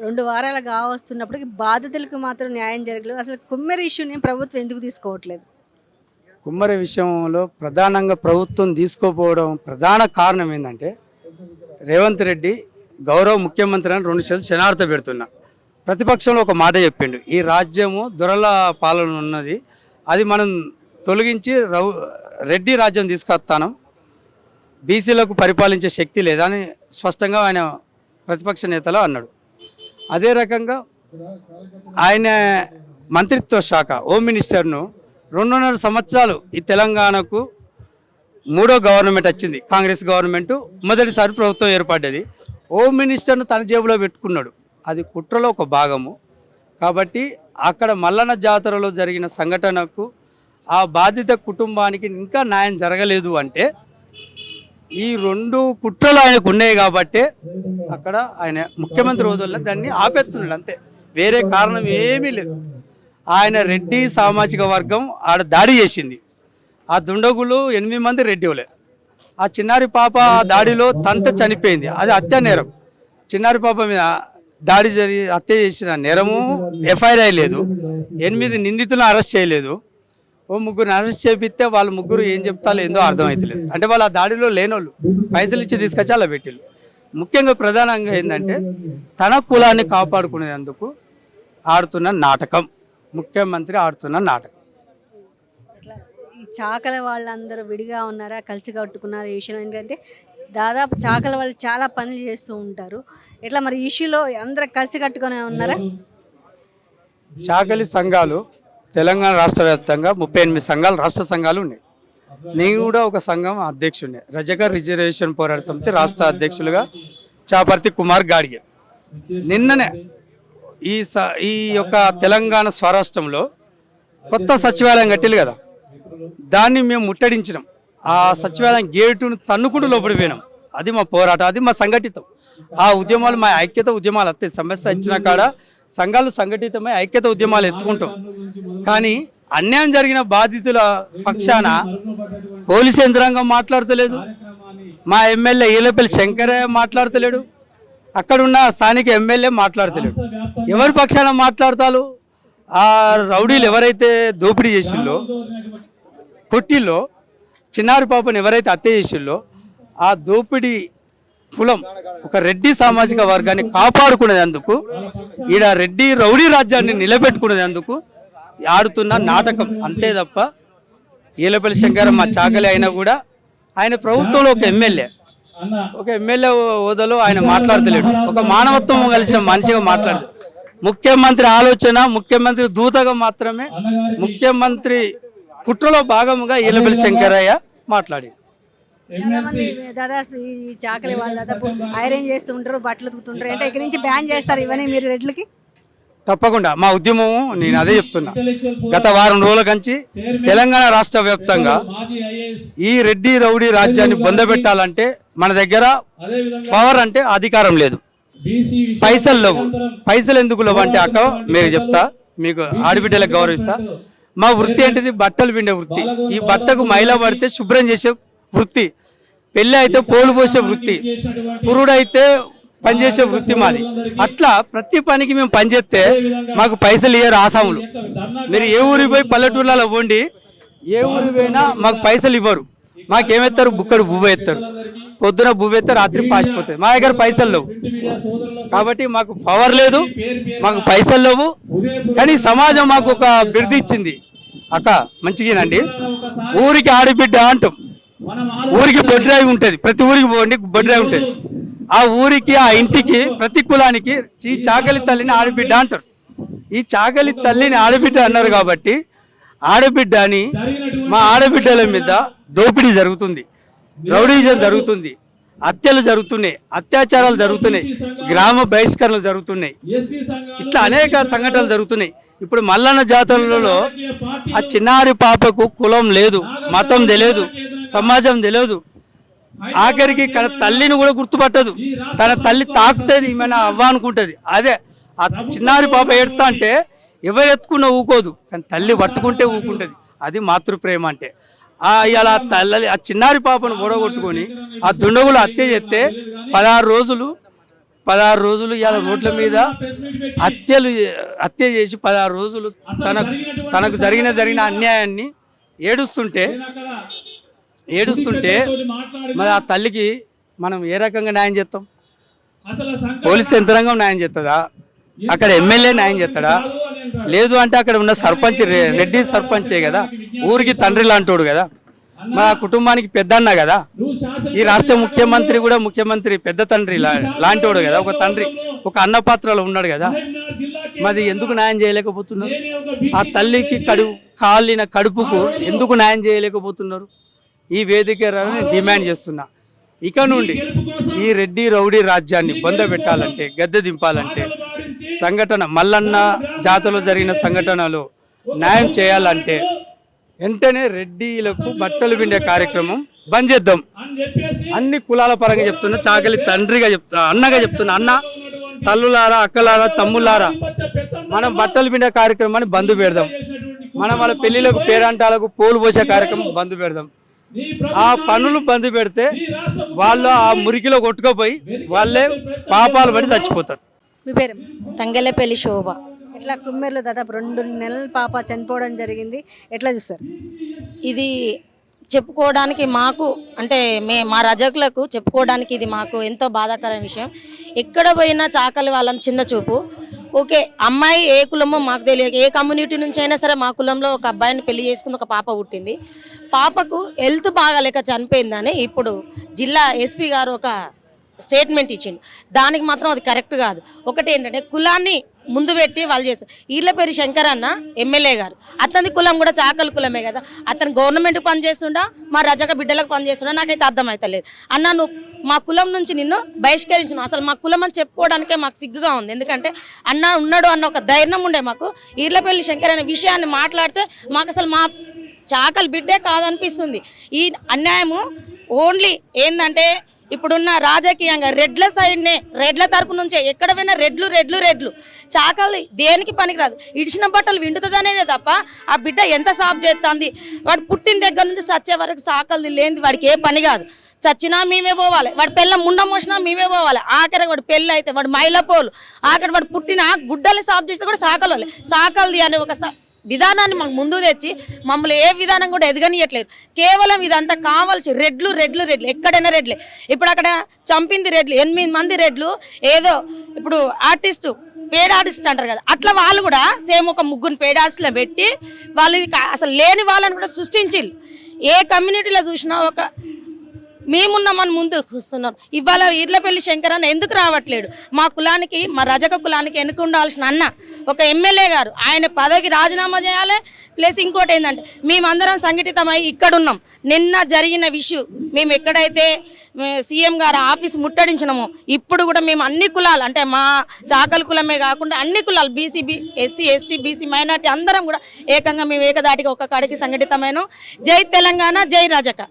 2 వారాలు కావస్తున్నప్పటికి బాధితులకు మాత్రం న్యాయం జరగలేదు. అసలు కుమ్మెర ఇష్యూని ప్రభుత్వం ఎందుకు తీసుకోవట్లేదు? కుమ్మరి విషయంలో ప్రధానంగా ప్రభుత్వం తీసుకోపోవడం ప్రధాన కారణం ఏంటంటే రేవంత్ రెడ్డి గౌరవ ముఖ్యమంత్రి అని 2 చేతులు శనార్థ పెడుతున్నా. ప్రతిపక్షంలో ఒక మాట చెప్పిండు, ఈ రాజ్యము దొరల పాలన ఉన్నది, అది మనం తొలగించి రెడ్డి రాజ్యం తీసుకొస్తాను, బీసీలకు పరిపాలించే శక్తి లేదని స్పష్టంగా ఆయన ప్రతిపక్ష నేతలో అన్నాడు. అదే రకంగా ఆయన మంత్రిత్వ శాఖ హోమ్ మినిస్టర్ను 2.5 సంవత్సరాలు ఈ తెలంగాణకు 3వ గవర్నమెంట్ వచ్చింది, కాంగ్రెస్ గవర్నమెంటు మొదటిసారి ప్రభుత్వం ఏర్పడ్డది. హోమ్ మినిస్టర్ను తన జేబులో పెట్టుకున్నాడు. అది కుట్రలో ఒక భాగము. కాబట్టి అక్కడ మల్లన్న జాతరలో జరిగిన సంఘటనకు ఆ బాధిత కుటుంబానికి ఇంకా న్యాయం జరగలేదు అంటే ఈ 2 కుట్రలు ఆయనకు ఉన్నాయి. కాబట్టి అక్కడ ఆయన ముఖ్యమంత్రి హోదాలో దాన్ని ఆపేస్తున్నాడు, అంతే, వేరే కారణం ఏమీ లేదు. ఆయన రెడ్డి సామాజిక వర్గం ఆడ దాడి చేసింది. ఆ దుండగులు 8 మంది రెడ్డివులే. ఆ చిన్నారి పాప దాడిలో తంత చనిపోయింది, అది హత్య నేరం. చిన్నారి పాప మీద దాడి జరిగి హత్య చేసిన నేరము ఎఫ్ఐఆర్ లేదు. 8 నిందితులను అరెస్ట్ చేయలేదు. ఓ 3 అరెస్ట్ చేపిస్తే వాళ్ళు 3 ఏం చెప్తారో ఏందో అర్థమవుతలేదు. అంటే వాళ్ళు ఆ దాడిలో లేనోళ్ళు, పైసలు ఇచ్చి తీసుకొచ్చి అలా పెట్టిళ్ళు. ముఖ్యంగా ప్రధానంగా ఏంటంటే తన కులాన్ని కాపాడుకునేందుకు ఆడుతున్న నాటకం, ముఖ్యమంత్రి ఆడుతున్న నాటకం. అట్లా ఈ చాకల వాళ్ళందరూ విడిగా ఉన్నారా, కలిసి కట్టుకున్నారు? ఈ విషయం ఏంటంటే దాదాపు చాకల వాళ్ళు చాలా పనులు చేస్తూ ఉంటారు. ఇట్లా మరి ఈ ఇష్యూలో అందరూ కలిసి కట్టుకొని ఉన్నారా? చాకలి సంఘాలు తెలంగాణ రాష్ట్ర వ్యాప్తంగా 38 సంఘాలు, రాష్ట్ర సంఘాలు ఉన్నాయి. నేను కూడా ఒక సంఘం అధ్యక్షుడిని, రజక రిజర్వేషన్ పోరాట సమితి రాష్ట్ర అధ్యక్షులుగా చాపర్తి కుమార్ గాడిగే. నిన్ననే ఈ యొక్క తెలంగాణ స్వరాష్ట్రంలో కొత్త సచివాలయం కట్టిలు కదా, దాన్ని మేము ముట్టడించినాం. ఆ సచివాలయం గేటును తన్నుకుంటూ లోపడి పోయినాం. అది మా పోరాటం, అది మా సంఘటితం. ఆ ఉద్యమాలు, మా ఐక్యత ఉద్యమాలు వస్తాయి. సమస్య ఇచ్చిన కాడ సంఘాలు సంఘటితమై ఐక్యత ఉద్యమాలు ఎత్తుకుంటాం. కానీ అన్యాయం జరిగిన బాధితుల పక్షాన పోలీసు యంత్రాంగం మాట్లాడతలేదు, మా ఎమ్మెల్యే ఈలపల్లి శంకరయ్య మాట్లాడతలేడు, అక్కడున్న స్థానిక ఎమ్మెల్యే మాట్లాడతలేడు. ఎవరి పక్షాన మాట్లాడతారు? ఆ రౌడీలు ఎవరైతే దోపిడీ చేసిల్లో, కొట్టిల్లో చిన్నారి పాపను ఎవరైతే హత్య చేసిల్లో, ఆ దోపిడీ కులం ఒక రెడ్డి సామాజిక వర్గాన్ని కాపాడుకునేందుకు, ఈడ రెడ్డి రౌడీ రాజ్యాన్ని నిలబెట్టుకునేందుకు ఆడుతున్న నాటకం, అంతే తప్ప ఈలపల్లి శంకర్ మా చాకలి అయినా కూడా ఆయన ప్రభుత్వంలో ఒక ఎమ్మెల్యే హోదాలో ఆయన మాట్లాడతలేడు. ఒక మానవత్వం కలిసిన మనిషిగా మాట్లాడదు. ముఖ్యమంత్రి ఆలోచన, ముఖ్యమంత్రి దూతగా మాత్రమే ముఖ్యమంత్రి కుట్రలో భాగముగా ఈలపల్లి శంకరయ్య మాట్లాడి. చాలా మంది దాదాపు ఈ చాకలి వాళ్ళు దాదాపు ఐరన్ చేస్తూ ఉంటారు, బట్టలు ఉతుకుతుంటారు. అంటే ఇక్కడి నుంచి బ్యాన్ చేస్తారు ఇవన్నీ మీరు రెడ్లకి? తప్పకుండా మా ఉద్యమం, నేను అదే చెప్తున్నా. గత వారం రోజుల కంచి తెలంగాణ రాష్ట్ర వ్యాప్తంగా ఈ రెడ్డి రౌడీ రాజ్యాన్ని బొందబెట్టాలంటే మన దగ్గర పవర్ అంటే అధికారం లేదు, పైసలు లేవు. పైసలు ఎందుకు లేవు అంటే అక్క మీకు చెప్తా, మీకు ఆడబిడ్డలకు గౌరవిస్తా. మా వృత్తి ఏంటిది? బట్టలు పిండే వృత్తి. ఈ బట్టకు మైల పడితే శుభ్రం చేసే వృత్తి, పెళ్ళి అయితే పోలు పోసే వృత్తి, పురుడైతే పనిచేసే వృత్తి మాది. అట్లా ప్రతి పనికి మేము పనిచేస్తే మాకు పైసలు ఇయ్యరు ఆసాములు. మీరు ఏ ఊరికి పోయి పల్లెటూర్లలో పోండి, ఏ ఊరికి పోయినా మాకు పైసలు ఇవ్వరు. మాకేమెత్తారు? బుక్కడు బువ్వ ఎత్తారు, పొద్దున బువ్వ ఎత్తారు, రాత్రి పాసిపోతాయి. మా దగ్గర పైసలు లేవు. కాబట్టి మాకు పవర్ లేదు, మాకు పైసలు లేవు. కానీ సమాజం మాకు ఒక బిరుదు ఇచ్చింది. అక్క మంచిగానండి, ఊరికి ఆడబిడ్డ అంటాం. ఊరికి బొడ్ డ్రైవ్ ఉంటుంది, ప్రతి ఊరికి పోండి బొడ్ డ్రైవ్ ఉంటుంది. ఆ ఊరికి, ఆ ఇంటికి, ప్రతి కులానికి ఈ చాకలి తల్లిని ఆడబిడ్డ అంటారు. ఈ చాకలి తల్లిని ఆడబిడ్డ అన్నారు కాబట్టి ఆడబిడ్డ అని మా ఆడబిడ్డల మీద దోపిడీ జరుగుతుంది, రౌడీజం జరుగుతుంది, హత్యలు జరుగుతున్నాయి, అత్యాచారాలు జరుగుతున్నాయి, గ్రామ బహిష్కరణలు జరుగుతున్నాయి. ఇట్లా అనేక సంఘటనలు జరుగుతున్నాయి. ఇప్పుడు మల్లన్న జాతరలలో ఆ చిన్నారి పాపకు కులం లేదు, మతం తెలియదు, సమాజం తెలియదు. ఆఖరికి తన తల్లిని కూడా గుర్తుపట్టదు. తన తల్లి తాకుతుంది, ఈమె అవ్వ అనుకుంటుంది. అదే ఆ చిన్నారి పాప ఎడతా అంటే ఎవరు ఎత్తుకున్నా ఊకోదు, కానీ తల్లి పట్టుకుంటే ఊకుంటుంది. అది మాతృప్రేమ అంటే. ఇలా ఆ చిన్నారి పాపను గొడగొట్టుకొని ఆ దుండగులు హత్య చేస్తే 16 రోజులు 16 రోజులు ఇవాళ రోడ్ల మీద హత్య చేసి 16 రోజులు తనకు జరిగిన అన్యాయాన్ని ఏడుస్తుంటే మరి ఆ తల్లికి మనం ఏ రకంగా న్యాయం చేస్తాం? పోలీస్ యంత్రాంగం న్యాయం చేస్తుందా? అక్కడ ఎమ్మెల్యే న్యాయం చేస్తాడా? లేదు అంటే అక్కడ ఉన్న సర్పంచ్ రెడ్డి సర్పంచే కదా, ఊరికి తండ్రి లాంటోడు కదా, మా కుటుంబానికి పెద్ద అన్న కదా, ఈ రాష్ట్ర ముఖ్యమంత్రి కూడా ముఖ్యమంత్రి పెద్ద తండ్రి లాంటోడు కదా, ఒక తండ్రి ఒక అన్న పాత్రలో ఉన్నాడు కదా, మరి ఎందుకు న్యాయం చేయలేకపోతున్నారు? ఆ తల్లికి కాలిన కడుపుకు ఎందుకు న్యాయం చేయలేకపోతున్నారు? ఈ వేదిక డిమాండ్ చేస్తున్నా. ఇక నుండి ఈ రెడ్డి రౌడీ రాజ్యాన్ని బొందబెట్టాలంటే, గద్దె దింపాలంటే, సంఘటన మల్లన్న జాతరలో జరిగిన సంఘటనలు న్యాయం చేయాలంటే వెంటనే రెడ్డిలకు బట్టలు పిండే కార్యక్రమం బంద్ చేద్దాం. అన్ని కులాల పరంగా చెప్తున్నా, చాకలి తండ్రిగా అన్నగా చెప్తున్నా, అన్న తల్లులారా, అక్కలారా, తమ్ముళ్ళారా, మనం బట్టలు పిండే కార్యక్రమాన్ని బంద్ పెడదాం. మనం వాళ్ళ పెళ్లిలకు పేరంటాలకు పోలు పోసే కార్యక్రమం బంద్ పెడదాం. ఆ పనులు బంద్ పెడితే వాళ్ళు ఆ మురికిలో కొట్టుకుపోయి వాళ్ళే పాపాలు పడి చచ్చిపోతారు. మీ పేరు? తంగెలపల్లి శోభ. ఇట్లా కుమ్మేరులో దాదాపు 2 నెలల పాప చనిపోవడం జరిగింది, ఎట్లా చూస్తారు? ఇది చెప్పుకోవడానికి మాకు అంటే మా రజకులకు చెప్పుకోవడానికి ఇది మాకు ఎంతో బాధాకరమైన విషయం. ఎక్కడ పోయినా చాకలి వాళ్ళని చిన్న చూపు. ఓకే, అమ్మాయి ఏ కులమో మాకు తెలియదు, ఏ కమ్యూనిటీ నుంచి అయినా సరే మా కులంలో ఒక అబ్బాయిని పెళ్లి చేసుకుని ఒక పాప పుట్టింది. పాపకు హెల్త్ బాగాలేక చనిపోయిందని ఇప్పుడు జిల్లా ఎస్పీ గారు ఒక స్టేట్మెంట్ ఇచ్చిండు. దానికి మాత్రం అది కరెక్ట్ కాదు. ఒకటి ఏంటంటే కులాన్ని ముందు పెట్టి వాళ్ళు చేస్తారు. ఈళ్ళపేరు శంకర్ అన్న ఎమ్మెల్యే గారు, అతని కులం కూడా చాకలి కులమే కదా, అతను గవర్నమెంట్కి పనిచేస్తుండా, మా రజక బిడ్డలకు పనిచేస్తుండా, నాకైతే అర్థమవుతలేదు. అన్న నువ్వు మా కులం నుంచి నిన్ను బహిష్కరించిన, అసలు మా కులం అని చెప్పుకోవడానికే మాకు సిగ్గుగా ఉంది. ఎందుకంటే అన్న ఉన్నాడు అన్న ఒక ధైర్యం ఉండే మాకు. ఈళ్ళపల్లి శంకర్ అనే విషయాన్ని మాట్లాడితే మాకు అసలు మా చాకలి బిడ్డే కాదనిపిస్తుంది. ఈ అన్యాయము ఓన్లీ ఏంటంటే ఇప్పుడున్న రాజకీయంగా రెడ్ల సైడ్నే, రెడ్ల తరపు నుంచే ఎక్కడ పోయినా రెడ్లు చాకలి దేనికి పనికిరాదు. ఇడిచిన బట్టలు విండుతుందనేదే తప్ప ఆ బిడ్డ ఎంత సాఫ్ చేస్తుంది. వాడు పుట్టిన దగ్గర నుంచి చచ్చే వరకు చాకలి లేనిది వాడికి ఏ పని కాదు. చచ్చినా మేమే పోవాలి, వాడి పిల్ల ముండ మోసినా మేమే పోవాలి. ఆఖరి వాడు పెళ్ళి అయితే వాడు మైలపోలు, ఆఖరి వాడు పుట్టిన గుడ్డల్ని సాఫ్ చేస్తే కూడా సాకలి సాకలిది అనే ఒక విధానాన్ని మాకు ముందు తెచ్చి మమ్మల్ని ఏ విధానం కూడా ఎదగనియట్లేదు. కేవలం ఇదంతా కావాల్సి రెడ్లు ఎక్కడైనా రెడ్లే. ఇప్పుడు అక్కడ చంపింది రెడ్లు, 8 మంది రెడ్లు. ఏదో ఇప్పుడు ఆర్టిస్టు పేడ్ ఆర్టిస్ట్ అంటారు కదా, అట్లా వాళ్ళు కూడా సేమ్ ఒక 3 పేడ్ ఆర్టిస్టులను పెట్టి వాళ్ళు అసలు లేని వాళ్ళని కూడా సృష్టించి ఏ కమ్యూనిటీలో చూసినా ఒక మేమున్నామని ముందు కూస్తున్నారు. ఇవాళ ఈర్లపల్లి శంకర్ అన్న ఎందుకు రావట్లేడు? మా కులానికి, మా రజక కులానికి ఎన్నుకు ఉండాల్సిన అన్న ఒక ఎమ్మెల్యే గారు ఆయన పదవికి రాజీనామా చేయాలి. ప్లస్ ఇంకోటి ఏంటంటే మేమందరం సంఘటితమై ఇక్కడున్నాం. నిన్న జరిగిన విషయం మేము ఎక్కడైతే సీఎం గారు ఆఫీస్ ముట్టడించినామో ఇప్పుడు కూడా మేము అన్ని కులాలు అంటే మా చాకలి కులమే కాకుండా అన్ని కులాలు BC, SC, ST, BC, minority అందరం కూడా ఏకంగా మేము ఏకదాటిగా ఒక్క కాడికి సంఘటితమైన. జై తెలంగాణ, జై రజక.